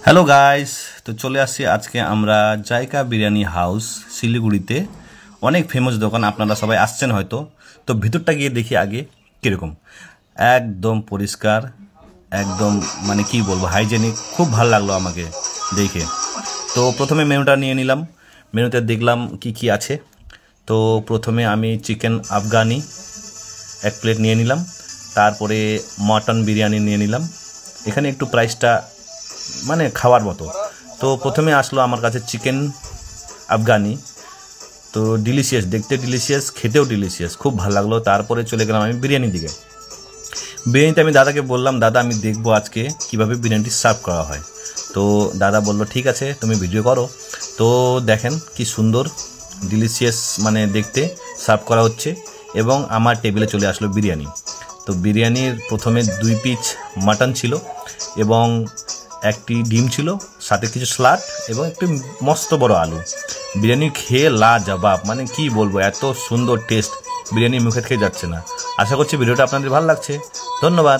Hello guys, তো চলে আসছি আজকে আমরা জায়কা বিরিয়ানি হাউস শিলিগুড়িতে। অনেক ফেমাস দোকান, আপনারা সবাই আসছেন হয়তো। তো ভিতরটা গিয়ে দেখি আগে কীরকম। একদম পরিষ্কার, একদম মানে কি বলবো, হাইজেনিক। খুব ভালো লাগলো আমাকে দেখে। তো প্রথমে মেনুটা নিয়ে নিলাম। মেনুতে দেখলাম কি কি আছে। তো প্রথমে আমি চিকেন আফগানি 1 প্লেট নিয়ে নিলাম। তারপরে মটন বিরিয়ানি নিয়ে নিলাম। এখানে একটু প্রাইসটা মানে খাওয়ার মতো। তো প্রথমে আসলো আমার কাছে চিকেন আফগানি। তো ডিলিশিয়াস, দেখতে ডিলিশিয়াস, খেতেও ডিলিশিয়াস, খুব ভালো লাগলো। তারপরে চলে গেলাম আমি বিরিয়ানির দিকে। বিরিয়ানিতে আমি দাদাকে বললাম, দাদা আমি দেখবো আজকে কীভাবে বিরিয়ানিটি সার্ভ করা হয়। তো দাদা বলল ঠিক আছে, তুমি ভিডিও করো। তো দেখেন কি সুন্দর ডিলিশিয়াস মানে দেখতে সার্ভ করা হচ্ছে, এবং আমার টেবিলে চলে আসলো বিরিয়ানি। তো বিরিয়ানির প্রথমে 2 পিস মাটন ছিল, এবং একটি ডিম ছিল, সাথে কিছু স্যালাড এবং একটি মস্ত বড় আলু। বিরিয়ানি খেয়ে লাজবাব, মানে কি বলবো, এত সুন্দর টেস্ট, বিরিয়ানি মুখে খেয়ে যাচ্ছে না। আশা করছি ভিডিওটা আপনাদের ভালো লাগছে। ধন্যবাদ।